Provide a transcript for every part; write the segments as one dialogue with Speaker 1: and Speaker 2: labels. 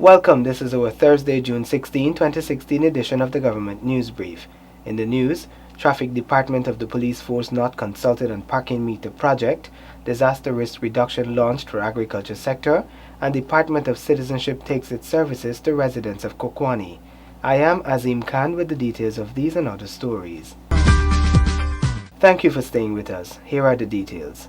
Speaker 1: Welcome, this is our Thursday, June 16, 2016 edition of the Government News Brief. In the news, Traffic Department of the Police Force not consulted on parking meter project, disaster risk reduction launched for agriculture sector, and Department of Citizenship takes its services to residents of Kokwani. I am Azim Khan with the details of these and other stories. Thank you for staying with us. Here are the details.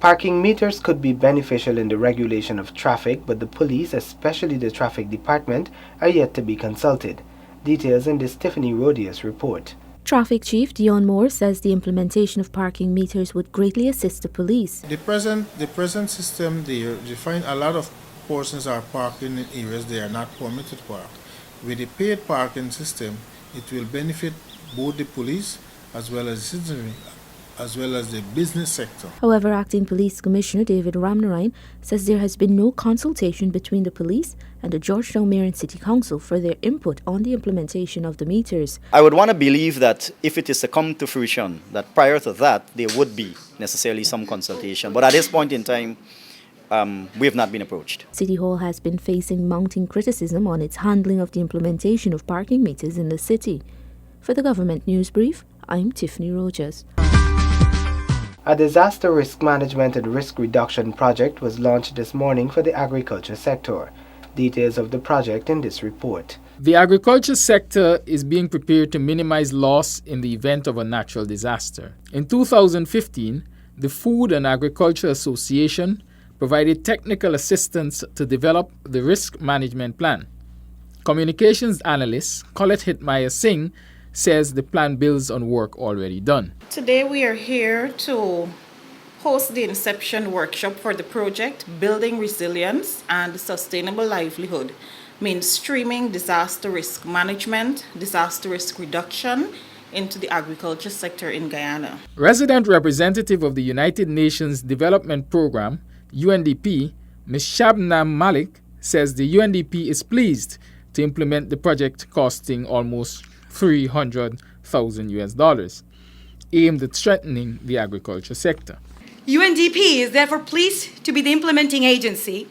Speaker 1: Parking meters could be beneficial in the regulation of traffic, but the police, especially the traffic department, are yet to be consulted. Details in this Tiffany Rodius report.
Speaker 2: Traffic Chief Dion Moore says the implementation of parking meters would greatly assist the police.
Speaker 3: The present system, they find a lot of persons are parking in areas they are not permitted to park. With the paid parking system, it will benefit both the police as well as the citizenry, as well as the business sector.
Speaker 2: However, Acting Police Commissioner David Ramnarine says there has been no consultation between the police and the Georgetown Mayor and City Council for their input on the implementation of the meters.
Speaker 4: I would want to believe that if it is to come to fruition, that prior to that, there would be necessarily some consultation. But at this point in time, we have not been approached. City
Speaker 2: Hall has been facing mounting criticism on its handling of the implementation of parking meters in the city. For the Government News Brief, I'm Tiffany Rogers.
Speaker 1: A disaster risk management and risk reduction project was launched this morning for the agriculture sector. Details of the project in this report.
Speaker 5: The agriculture sector is being prepared to minimize loss in the event of a natural disaster. In 2015, the Food and Agriculture Association provided technical assistance to develop the risk management plan. Communications analyst Colette Hitmeyer Singh says the plan builds on work already done.
Speaker 6: Today we are here to host the inception workshop for the project, Building Resilience and Sustainable Livelihood, mainstreaming disaster risk management, disaster risk reduction into the agriculture sector in Guyana.
Speaker 5: Resident representative of the United Nations Development Programme, UNDP, Ms. Shabnam Malik, says the UNDP is pleased to implement the project costing almost $300,000, aimed at strengthening the agriculture sector.
Speaker 7: UNDP is therefore pleased to be the implementing agency,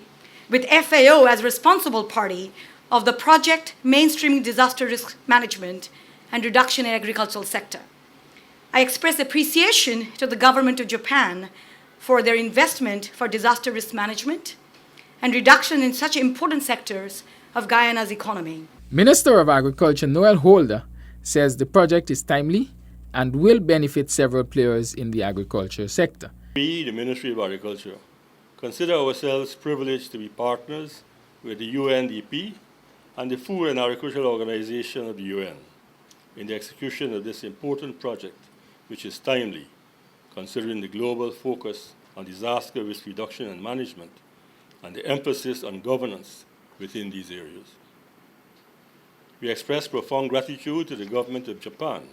Speaker 7: with FAO as responsible party, of the project Mainstreaming Disaster Risk Management and Reduction in Agricultural Sector. I express appreciation to the government of Japan for their investment for disaster risk management and reduction in such important sectors of Guyana's economy.
Speaker 5: Minister of Agriculture Noel Holder says the project is timely and will benefit several players in the agriculture sector.
Speaker 8: We, the Ministry of Agriculture, consider ourselves privileged to be partners with the UNDP and the Food and Agricultural Organization of the UN in the execution of this important project, which is timely, considering the global focus on disaster risk reduction and management and the emphasis on governance within these areas. We express profound gratitude to the government of Japan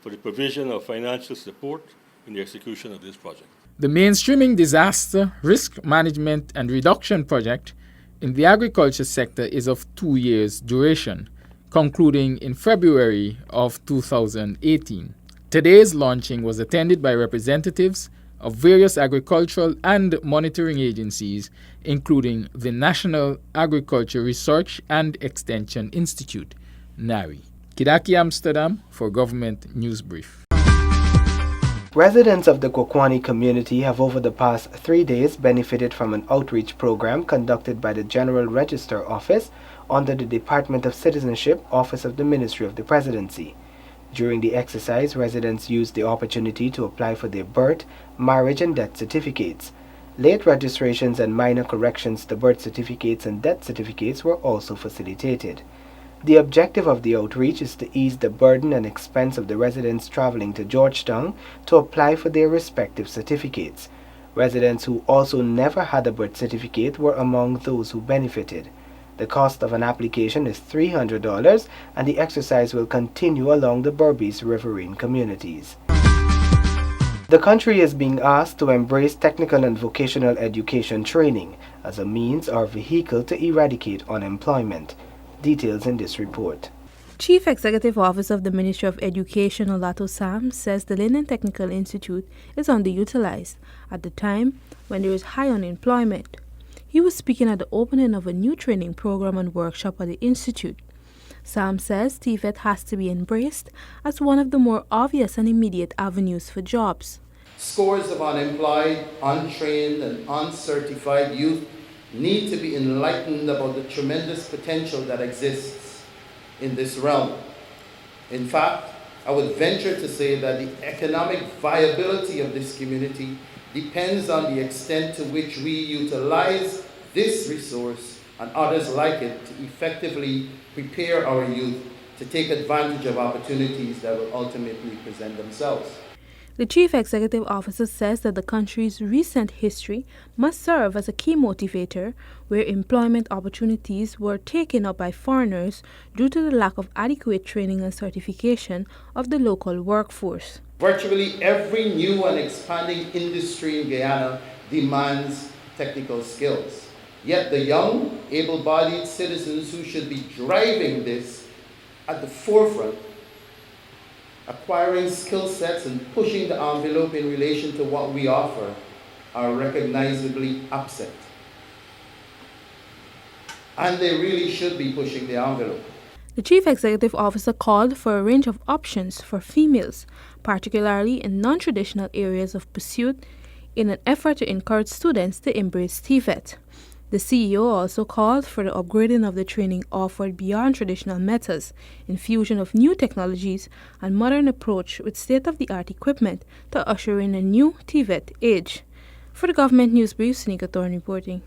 Speaker 8: for the provision of financial support in the execution of this project.
Speaker 5: The Mainstreaming Disaster Risk Management and Reduction project in the agriculture sector is of 2 years duration, concluding in February of 2018. Today's launching was attended by representatives of various agricultural and monitoring agencies, including the National Agriculture Research and Extension Institute, NARI. Kidaki Amsterdam for Government News Brief.
Speaker 1: Residents of the Kokwani community have over the past 3 days benefited from an outreach program conducted by the General Register Office under the Department of Citizenship, Office of the Ministry of the Presidency. During the exercise, residents used the opportunity to apply for their birth, marriage, and death certificates. Late registrations and minor corrections to birth certificates and death certificates were also facilitated. The objective of the outreach is to ease the burden and expense of the residents traveling to Georgetown to apply for their respective certificates. Residents who also never had a birth certificate were among those who benefited. The cost of an application is $300, and the exercise will continue along the Berbice riverine communities. The country is being asked to embrace technical and vocational education training as a means or vehicle to eradicate unemployment. Details in this report.
Speaker 9: Chief Executive Officer of the Ministry of Education, Olato Sam, says the Linden Technical Institute is underutilized at the time when there is high unemployment. He was speaking at the opening of a new training program and workshop at the Institute. Sam says TVET has to be embraced as one of the more obvious and immediate avenues for jobs.
Speaker 10: Scores of unemployed, untrained, and uncertified youth need to be enlightened about the tremendous potential that exists in this realm. In fact, I would venture to say that the economic viability of this community depends on the extent to which we utilize this resource and others like it to effectively prepare our youth to take advantage of opportunities that will ultimately present themselves.
Speaker 9: The Chief Executive Officer says that the country's recent history must serve as a key motivator where employment opportunities were taken up by foreigners due to the lack of adequate training and certification of the local workforce.
Speaker 10: Virtually every new and expanding industry in Guyana demands technical skills. Yet the young, able-bodied citizens who should be driving this at the forefront, acquiring skill sets and pushing the envelope in relation to what we offer, are recognizably absent. And they really should be pushing the envelope.
Speaker 9: The Chief Executive Officer called for a range of options for females, particularly in non-traditional areas of pursuit, in an effort to encourage students to embrace TVET. The CEO also called for the upgrading of the training offered beyond traditional methods, infusion of new technologies, and modern approach with state-of-the-art equipment to usher in a new TVET age. For the Government News Brief, Seneca Thorne reporting.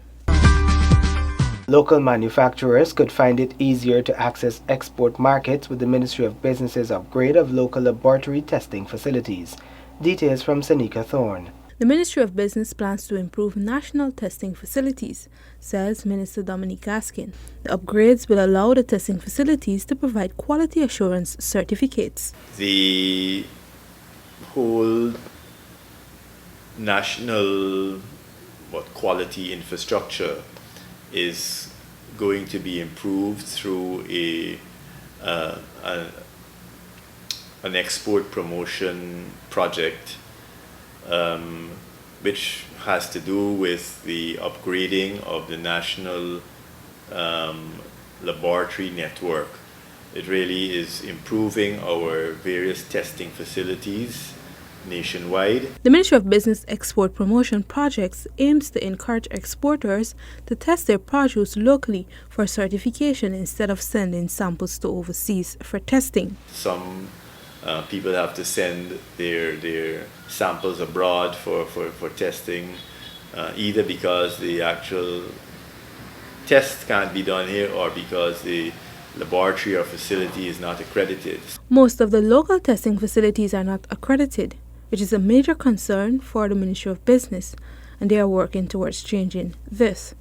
Speaker 1: Local manufacturers could find it easier to access export markets with the Ministry of Business's upgrade of local laboratory testing facilities. Details from Seneca Thorne.
Speaker 9: The Ministry of Business plans to improve national testing facilities, says Minister Dominique Gaskin. The upgrades will allow the testing facilities to provide quality assurance certificates.
Speaker 11: The whole national quality infrastructure is going to be improved through an export promotion project, which has to do with the upgrading of the national laboratory network. It really is improving our various testing facilities nationwide.
Speaker 9: The Ministry of Business Export Promotion Projects aims to encourage exporters to test their produce locally for certification instead of sending samples to overseas for testing.
Speaker 11: Some people have to send their samples abroad for testing, either because the actual test can't be done here or because the laboratory or facility is not accredited.
Speaker 9: Most of the local testing facilities are not accredited, which is a major concern for the Ministry of Business, and they are working towards changing this.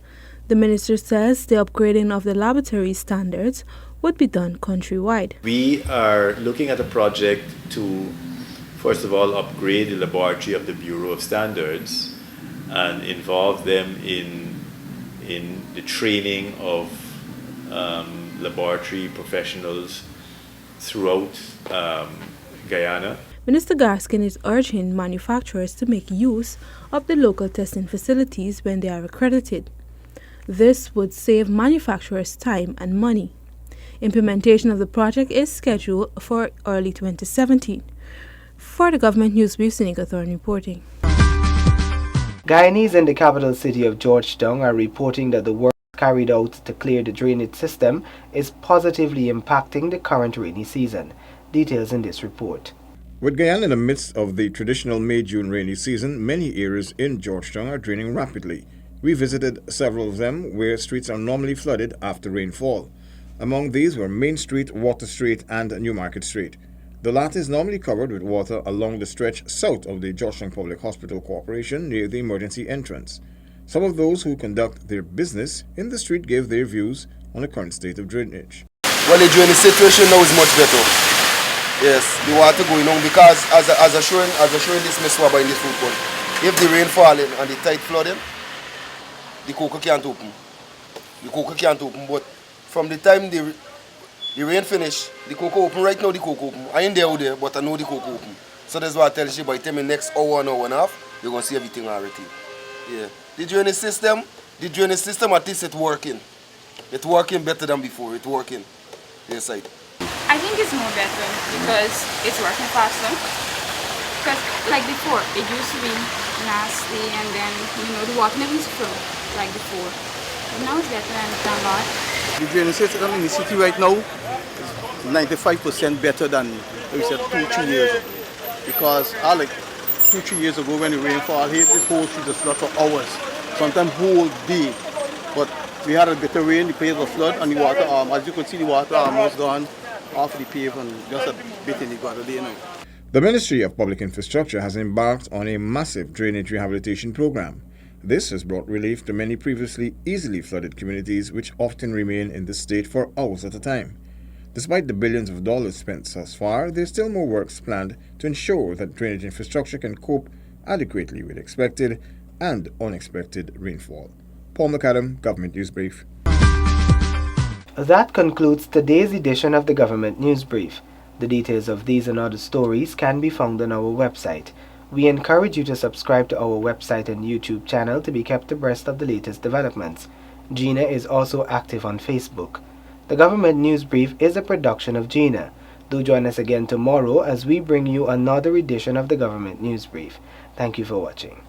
Speaker 9: The minister says the upgrading of the laboratory standards would be done countrywide.
Speaker 11: We are looking at a project to, first of all, upgrade the laboratory of the Bureau of Standards and involve them in the training of laboratory professionals throughout Guyana.
Speaker 9: Minister Gaskin is urging manufacturers to make use of the local testing facilities when they are accredited. This would save manufacturers time and money. Implementation of the project is scheduled for early 2017. For the Government News Brief, Seneca Thorne reporting.
Speaker 1: Guyanese in the capital city of Georgetown are reporting that the work carried out to clear the drainage system is positively impacting the current rainy season. Details in this report.
Speaker 12: With Guyana in the midst of the traditional May-June rainy season, many areas in Georgetown are draining rapidly. We visited several of them where streets are normally flooded after rainfall. Among these were Main Street, Water Street, and Newmarket Street. The latter is normally covered with water along the stretch south of the Georgetown Public Hospital Corporation near the emergency entrance. Some of those who conduct their business in the street gave their views on the current state of drainage.
Speaker 13: Well, the drainage situation now is much better. Yes, the water going on because as I showing this Miss Waba in this food court, if the rain falling and the tide flooding, the cocoa can't open. The cocoa can't open, but from the time the rain finish, the cocoa open. Right now the cocoa open. I ain't there out there, but I know the cocoa open. So that's why I tell you by the time the next hour and a half, you're gonna see everything already. Yeah. The drainage system at least it's working. It's working better than before. It's working. Yes, side.
Speaker 14: I think it's more better because it's working faster. Because like before, it used to be nasty and then, the water never used to flow like before. But now it's better and thank God.
Speaker 15: The drainage system in the city right now is 95% better than, we said, 2-3 years ago. Because like 2-3 years ago when the rainfall hit, this whole street was flooded for hours, sometimes whole day. But we had a better rain, the place was flooded, and the water, as you can see, the water was gone off the pave and just a bit in the gutter there now.
Speaker 12: The Ministry of Public Infrastructure has embarked on a massive drainage rehabilitation program. This has brought relief to many previously easily flooded communities which often remain in this state for hours at a time. Despite the billions of dollars spent thus far, there's still more works planned to ensure that drainage infrastructure can cope adequately with expected and unexpected rainfall. Paul McAdam, Government News Brief.
Speaker 1: That concludes today's edition of the Government News Brief. The details of these and other stories can be found on our website. We encourage you to subscribe to our website and YouTube channel to be kept abreast of the latest developments. Gina is also active on Facebook. The Government News Brief is a production of Gina. Do join us again tomorrow as we bring you another edition of the Government News Brief. Thank you for watching.